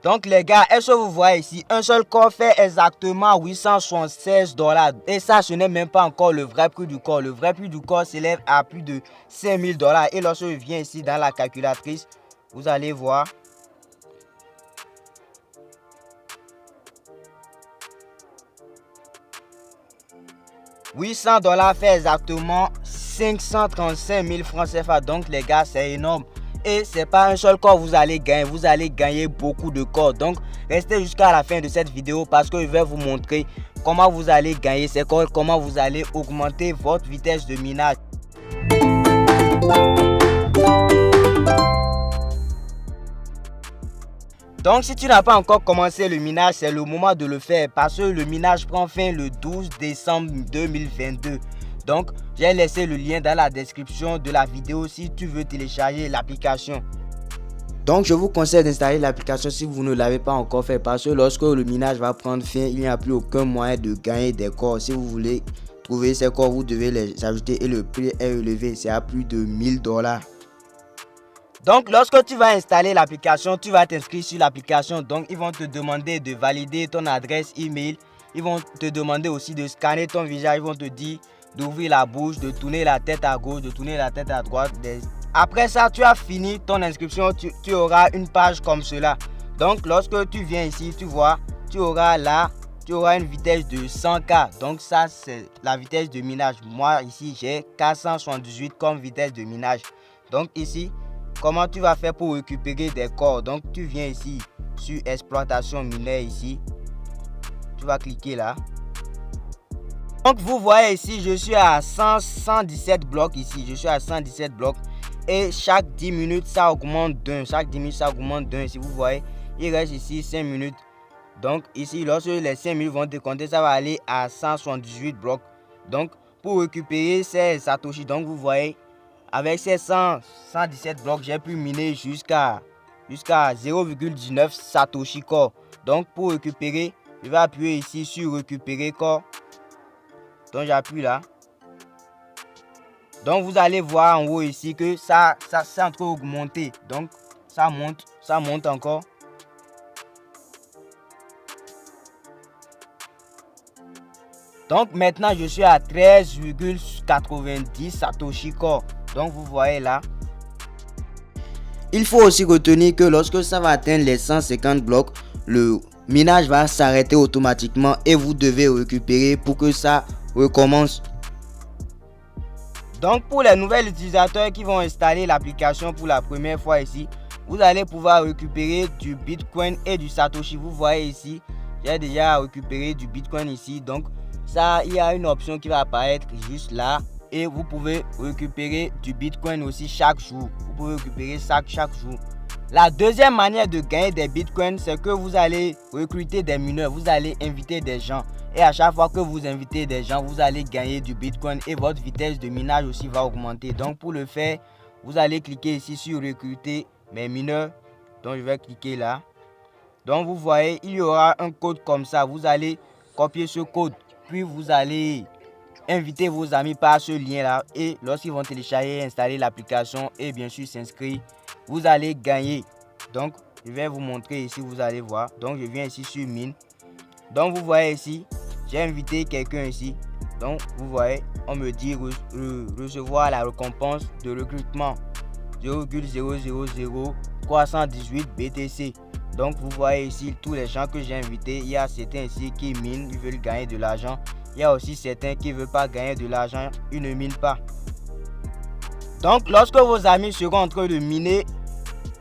Donc les gars, est-ce que vous voyez ici, un seul corps fait exactement 876 $. Et ça, ce n'est même pas encore le vrai prix du corps. Le vrai prix du corps s'élève à plus de 5000 $. Et lorsque je viens ici dans la calculatrice, vous allez voir. $800 fait exactement 535 000 francs CFA. Donc les gars, c'est énorme. Et c'est pas un seul corps vous allez gagner beaucoup de corps. Donc restez jusqu'à la fin de cette vidéo parce que je vais vous montrer comment vous allez gagner ces corps, comment vous allez augmenter votre vitesse de minage. Donc si tu n'as pas encore commencé le minage, c'est le moment de le faire parce que le minage prend fin le 12 décembre 2022. Donc j'ai laissé le lien dans la description de la vidéo si tu veux télécharger l'application. Donc je vous conseille d'installer l'application si vous ne l'avez pas encore fait parce que lorsque le minage va prendre fin, il n'y a plus aucun moyen de gagner des corps. Si vous voulez trouver ces corps, vous devez les ajouter et le prix est élevé, c'est à plus de 1000 $. Donc lorsque tu vas installer l'application, tu vas t'inscrire sur l'application. Donc ils vont te demander de valider ton adresse email. Ils vont te demander aussi de scanner ton visage. Ils vont te dire d'ouvrir la bouche, de tourner la tête à gauche, de tourner la tête à droite. Après ça, tu as fini ton inscription, tu auras une page comme cela. Donc lorsque tu viens ici, tu vois, tu auras une vitesse de 100K. Donc ça, c'est la vitesse de minage. Moi ici, j'ai 478 comme vitesse de minage. Donc ici, comment tu vas faire pour récupérer des corps? Donc tu viens ici sur exploitation minière ici. Tu vas cliquer là. Donc vous voyez ici, je suis à 117 blocs ici. Je suis à 117 blocs. Et chaque 10 minutes, ça augmente d'un. Chaque 10 minutes, ça augmente d'un. Si vous voyez, il reste ici 5 minutes. Donc ici, lorsque les 5 minutes vont décompter, ça va aller à 178 blocs. Donc pour récupérer ces Satoshi, donc vous voyez, avec ces 117 blocs, j'ai pu miner jusqu'à 0,19 Satoshi corps. Donc pour récupérer, je vais appuyer ici sur récupérer corps. Donc j'appuie là. Donc vous allez voir en haut ici que ça c'est en train d'augmenter. Donc ça monte encore. Donc maintenant je suis à 13,90 Satoshi corps. Donc vous voyez là. Il faut aussi retenir que lorsque ça va atteindre les 150 blocs, le minage va s'arrêter automatiquement et vous devez récupérer pour que ça recommence. Donc pour les nouveaux utilisateurs qui vont installer l'application pour la première fois ici, vous allez pouvoir récupérer du Bitcoin et du Satoshi. Vous voyez ici, j'ai déjà récupéré du Bitcoin ici. Donc ça, il y a une option qui va apparaître juste là. Et vous pouvez récupérer du Bitcoin aussi chaque jour. Vous pouvez récupérer ça chaque jour. La deuxième manière de gagner des Bitcoins, c'est que vous allez recruter des mineurs. Vous allez inviter des gens. Et à chaque fois que vous invitez des gens, vous allez gagner du Bitcoin. Et votre vitesse de minage aussi va augmenter. Donc pour le faire, vous allez cliquer ici sur recruter mes mineurs. Donc je vais cliquer là. Donc vous voyez, il y aura un code comme ça. Vous allez copier ce code. Puis vous allez invitez vos amis par ce lien là et lorsqu'ils vont télécharger et installer l'application et bien sûr s'inscrire, vous allez gagner. Donc je vais vous montrer ici, vous allez voir. Donc je viens ici sur mine. Donc vous voyez ici, j'ai invité quelqu'un ici. Donc vous voyez, on me dit recevoir la récompense de recrutement 0,000318 BTC. Donc vous voyez ici tous les gens que j'ai invités. Il y a certains ici qui minent, ils veulent gagner de l'argent. Il y a aussi certains qui ne veulent pas gagner de l'argent, ils ne minent pas. Donc lorsque vos amis seront en train de miner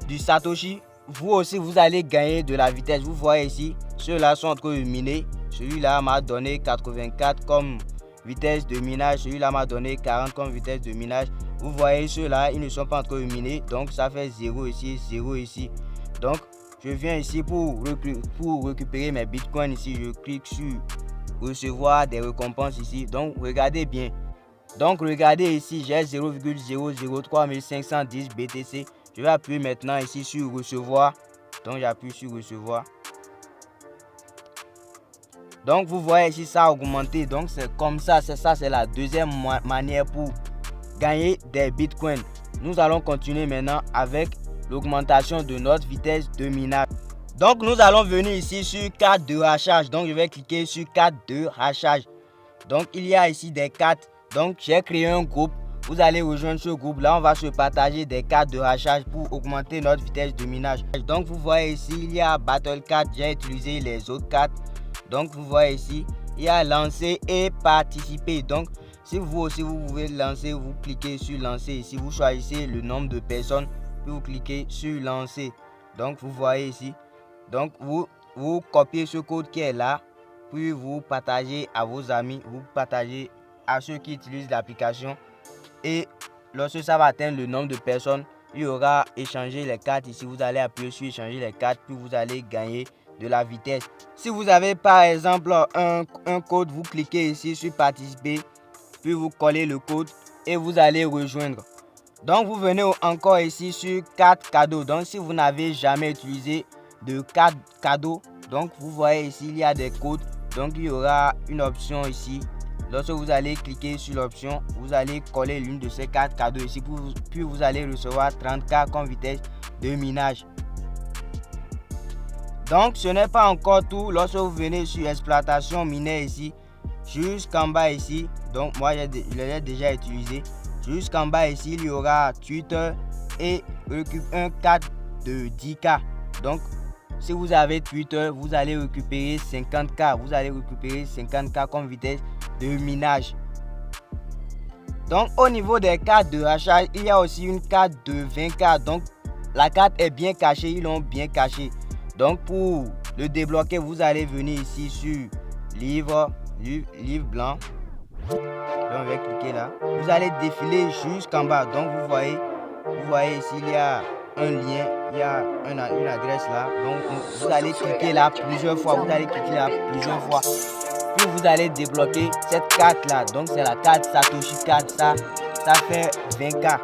du Satoshi, vous aussi vous allez gagner de la vitesse. Vous voyez ici, ceux-là sont en train de miner. Celui-là m'a donné 84 comme vitesse de minage. Celui-là m'a donné 40 comme vitesse de minage. Vous voyez ceux-là, ils ne sont pas en train de miner. Donc ça fait 0 ici, 0 ici. Donc je viens ici pour récupérer mes bitcoins ici. Je clique sur recevoir des récompenses ici. Donc regardez bien. Donc regardez ici, j'ai 0,003510 BTC. Je vais appuyer maintenant ici sur recevoir. Donc j'appuie sur recevoir. Donc vous voyez ici ça a augmenté. Donc c'est comme ça, c'est la deuxième manière pour gagner des bitcoins. Nous allons continuer maintenant avec l'augmentation de notre vitesse de minage. Donc nous allons venir ici sur carte de rachage. Donc je vais cliquer sur carte de rachage. Donc il y a ici des cartes. Donc j'ai créé un groupe. Vous allez rejoindre ce groupe. Là on va se partager des cartes de rachage pour augmenter notre vitesse de minage. Donc vous voyez ici il y a Battle Card. J'ai utilisé les autres cartes. Donc vous voyez ici il y a lancer et participer. Donc si vous aussi vous pouvez lancer, vous cliquez sur lancer. Ici vous choisissez le nombre de personnes. Puis vous cliquez sur lancer. Donc vous voyez ici. Donc vous copiez ce code qui est là. Puis vous partagez à vos amis. Vous partagez à ceux qui utilisent l'application. Et lorsque ça va atteindre le nombre de personnes, il y aura échanger les cartes. Ici vous allez appuyer sur échanger les cartes. Puis vous allez gagner de la vitesse. Si vous avez par exemple un code, vous cliquez ici sur participer. Puis vous collez le code et vous allez rejoindre. Donc vous venez encore ici sur carte cadeau. Donc si vous n'avez jamais utilisé de carte cadeau, donc vous voyez ici il y a des codes. Donc il y aura une option ici. Lorsque vous allez cliquer sur l'option, vous allez coller l'une de ces cartes cadeaux ici. Puis vous allez recevoir 30K comme vitesse de minage. Donc ce n'est pas encore tout. Lorsque vous venez sur exploitation minière ici, jusqu'en bas ici, donc moi je l'ai déjà utilisé. Jusqu'en bas ici, il y aura Twitter et un cadre de 10K. Donc, si vous avez Twitter, vous allez récupérer 50K. Vous allez récupérer 50K comme vitesse de minage. Donc, au niveau des cartes de rachat, il y a aussi une carte de 20K. Donc, la carte est bien cachée. Ils l'ont bien cachée. Donc, pour le débloquer, vous allez venir ici sur livre blanc. Donc on va cliquer là. Vous allez défiler jusqu'en bas. Donc vous voyez ici il y a un lien, il y a une adresse là. Donc vous allez cliquer là plusieurs fois. Puis vous allez débloquer cette carte là. Donc c'est la carte Satoshi Card. Ça fait 20K.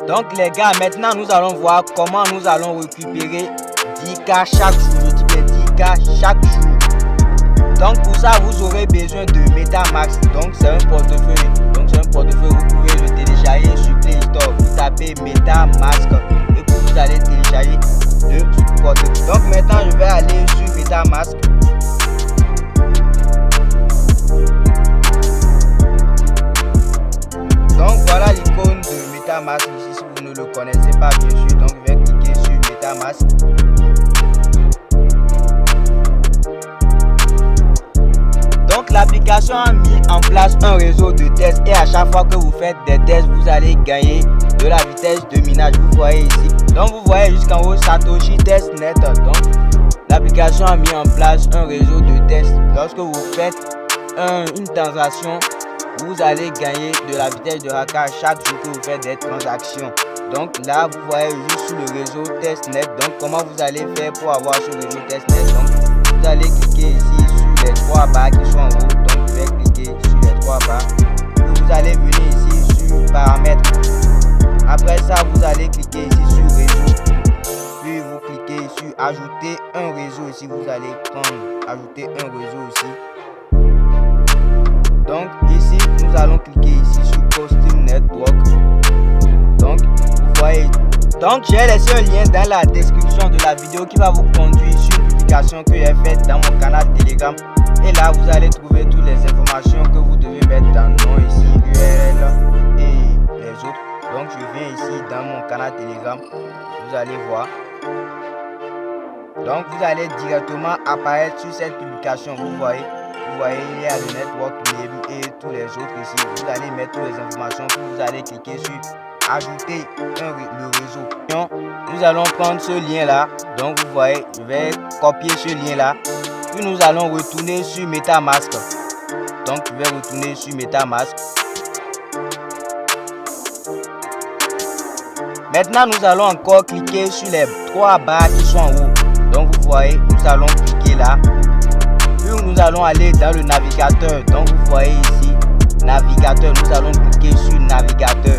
Donc les gars, maintenant nous allons voir comment nous allons récupérer 10K chaque jour. Je dis bien 10K chaque jour. Donc pour ça vous aurez besoin de MetaMask. Donc c'est un portefeuille. Vous pouvez le télécharger sur Play Store. Vous tapez MetaMask et puis vous allez télécharger le portefeuille. Donc maintenant je vais aller sur MetaMask. Donc voilà l'icône de MetaMask ici si vous ne le connaissez pas bien sûr. Donc je vais cliquer sur MetaMask. Donc l'application a mis en place un réseau de tests et à chaque fois que vous faites des tests, vous allez gagner de la vitesse de minage. Vous voyez ici. Donc vous voyez jusqu'en haut Satoshi Testnet. Donc l'application a mis en place un réseau de tests. Lorsque vous faites une transaction, vous allez gagner de la vitesse de rachat chaque jour que vous faites des transactions. Donc là vous voyez juste sur le réseau Testnet. Donc comment vous allez faire pour avoir ce réseau Testnet? Donc vous allez cliquer ici sur les 3 barres qui sont en haut. Donc je vais cliquer sur les 3 barres. Puis vous allez venir ici sur paramètres. Après ça vous allez cliquer ici sur réseau. Puis vous cliquez sur ajouter un réseau ici. Vous allez prendre ajouter un réseau ici. Donc ici nous allons cliquer ici sur Costume Network. Donc vous voyez. Donc j'ai laissé un lien dans la description de la vidéo qui va vous conduire sur une publication que j'ai faite dans mon canal Telegram. Et là vous allez trouver toutes les informations que vous devez mettre dans le nom ici, URL et les autres. Donc je viens ici dans mon canal Telegram. Vous allez voir. Donc vous allez directement apparaître sur cette publication. Vous voyez il y a le network et tous les autres ici. Vous allez mettre toutes les informations. Puis vous allez cliquer sur ajouter le réseau. Nous allons prendre ce lien là. Donc vous voyez, je vais copier ce lien là. Puis nous allons retourner sur MetaMask. Donc je vais retourner sur MetaMask. Maintenant nous allons encore cliquer sur les 3 barres qui sont en haut. Donc vous voyez, nous allons cliquer là. Puis nous allons aller dans le navigateur. Donc vous voyez ici, navigateur. Nous allons cliquer sur navigateur.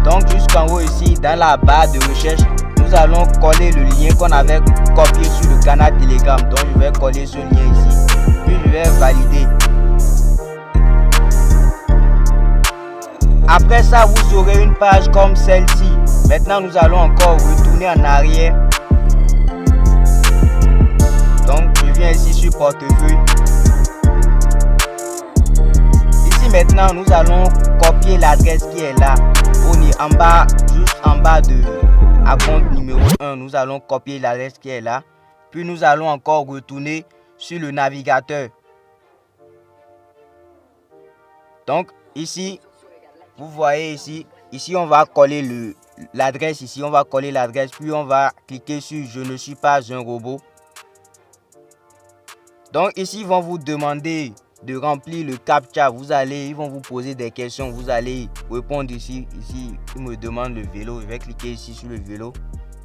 Donc jusqu'en haut ici, dans la barre de recherche, nous allons coller le lien qu'on avait copié sur le canal Telegram. Donc je vais coller ce lien ici. Puis je vais valider. Après ça, vous aurez une page comme celle-ci. Maintenant, nous allons encore retourner en arrière. Donc, je viens ici sur portefeuille. Ici, maintenant, nous allons copier l'adresse qui est là. En bas, juste en bas de compte numéro 1, nous allons copier l'adresse qui est là. Puis, nous allons encore retourner sur le navigateur. Donc, ici, vous voyez ici on va coller l'adresse ici, on va coller l'adresse, puis on va cliquer sur je ne suis pas un robot. Donc ici, ils vont vous demander de remplir le CAPTCHA. Ils vont vous poser des questions, vous allez répondre ici. Ici, ils me demandent le vélo, je vais cliquer ici sur le vélo.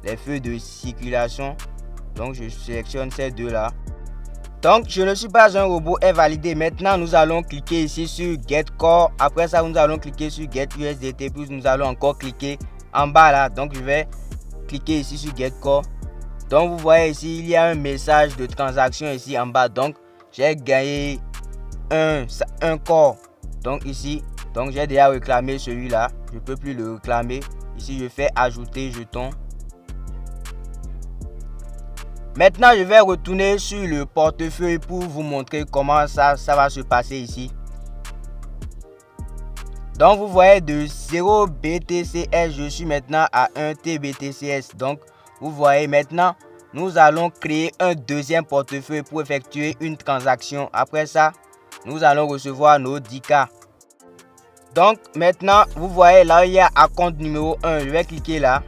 Les feux de circulation, donc je sélectionne ces deux là. Donc, je ne suis pas un robot est validé. Maintenant, nous allons cliquer ici sur Get Core. Après ça, nous allons cliquer sur Get USDT. Puis, nous allons encore cliquer en bas là. Donc, je vais cliquer ici sur Get Core. Donc, vous voyez ici, il y a un message de transaction ici en bas. Donc, j'ai gagné un core. Donc, ici, donc j'ai déjà réclamé celui-là. Je ne peux plus le réclamer. Ici, je fais ajouter jeton. Maintenant, je vais retourner sur le portefeuille pour vous montrer comment ça va se passer ici. Donc, vous voyez de 0 BTCS, je suis maintenant à 1 TBTCS. Donc, vous voyez maintenant, nous allons créer un deuxième portefeuille pour effectuer une transaction. Après ça, nous allons recevoir nos 10K. Donc, maintenant, vous voyez là, il y a compte numéro 1. Je vais cliquer là.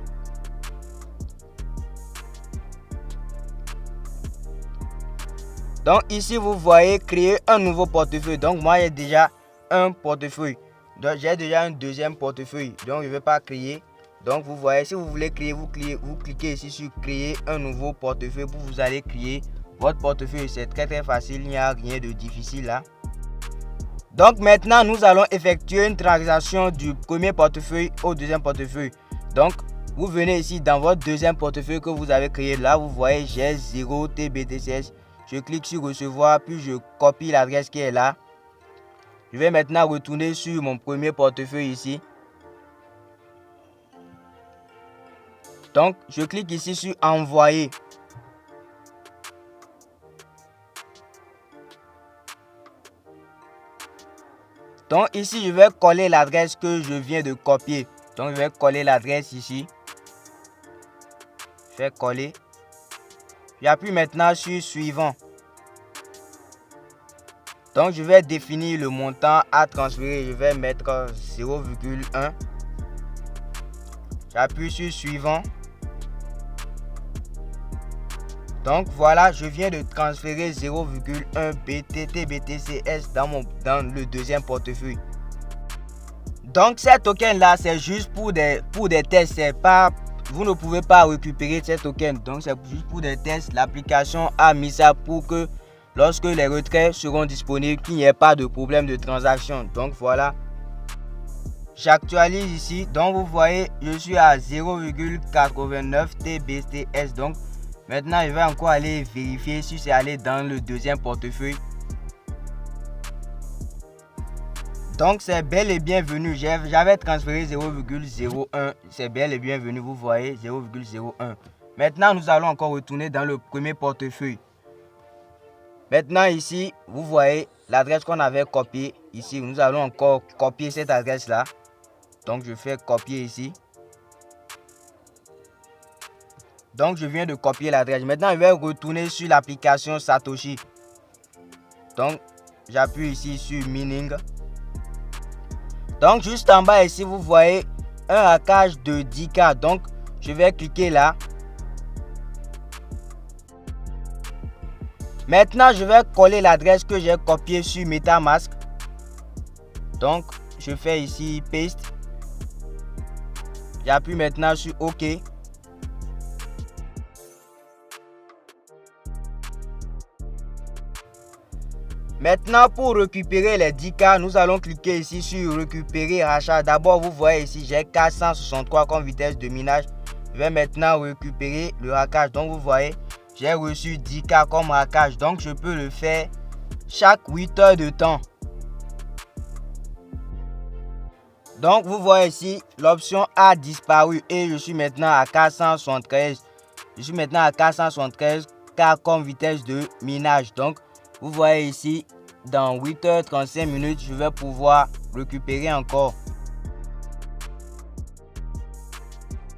Donc ici, vous voyez créer un nouveau portefeuille. Donc moi, j'ai déjà un portefeuille. Donc j'ai déjà un deuxième portefeuille. Donc je ne vais pas créer. Donc vous voyez, si vous voulez créer, vous cliquez ici sur créer un nouveau portefeuille. Vous allez créer votre portefeuille. C'est très facile. Il n'y a rien de difficile là. Donc maintenant, nous allons effectuer une transaction du premier portefeuille au deuxième portefeuille. Donc vous venez ici dans votre deuxième portefeuille que vous avez créé. Là, vous voyez, j'ai 0 TBTCS. Je clique sur recevoir, puis je copie l'adresse qui est là. Je vais maintenant retourner sur mon premier portefeuille ici. Donc, je clique ici sur envoyer. Donc, ici, je vais coller l'adresse que je viens de copier. Donc, je vais coller l'adresse ici. Je vais coller. J'appuie maintenant sur suivant. Donc je vais définir le montant à transférer. Je vais mettre 0,1. J'appuie sur suivant. Donc voilà, je viens de transférer 0,1 BTT BTCS dans le deuxième portefeuille. Donc ces tokens là, c'est juste pour des tests. C'est pas, vous ne pouvez pas récupérer ces tokens. Donc c'est juste pour des tests. L'application a mis ça pour que lorsque les retraits seront disponibles, qu'il n'y ait pas de problème de transaction. Donc voilà. J'actualise ici. Donc vous voyez, je suis à 0,89 TBTS. Donc maintenant, je vais encore aller vérifier si c'est allé dans le deuxième portefeuille. Donc c'est bel et bien venu. J'avais transféré 0,01. C'est bel et bien venu. Vous voyez 0,01. Maintenant, nous allons encore retourner dans le premier portefeuille. Maintenant ici, vous voyez l'adresse qu'on avait copiée. Ici, nous allons encore copier cette adresse là. Donc je fais copier ici. Donc je viens de copier l'adresse. Maintenant, je vais retourner sur l'application Satoshi. Donc j'appuie ici sur Mining. Donc juste en bas ici, vous voyez un hackage de 10K. Donc je vais cliquer là. Maintenant, je vais coller l'adresse que j'ai copiée sur MetaMask. Donc je fais ici Paste. J'appuie maintenant sur OK. Maintenant, pour récupérer les 10K, nous allons cliquer ici sur récupérer rachat. D'abord, vous voyez ici, j'ai 463 comme vitesse de minage. Je vais maintenant récupérer le hackage. Donc, vous voyez, j'ai reçu 10K comme hackage. Donc, je peux le faire chaque 8 heures de temps. Donc vous voyez ici, l'option a disparu et je suis maintenant à 473. Je suis maintenant à 473 K comme vitesse de minage. Donc vous voyez ici, dans 8h35 minutes, je vais pouvoir récupérer encore.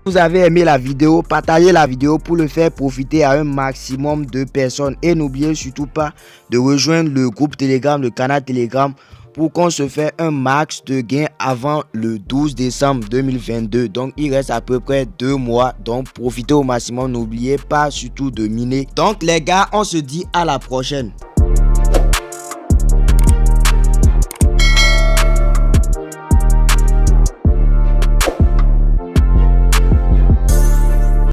Vous avez aimé la vidéo, partagez la vidéo pour le faire profiter à un maximum de personnes. Et n'oubliez surtout pas de rejoindre le groupe Telegram, le canal Telegram, pour qu'on se fasse un max de gains avant le 12 décembre 2022. Donc il reste à peu près 2 mois. Donc profitez au maximum. N'oubliez pas surtout de miner. Donc les gars, on se dit à la prochaine.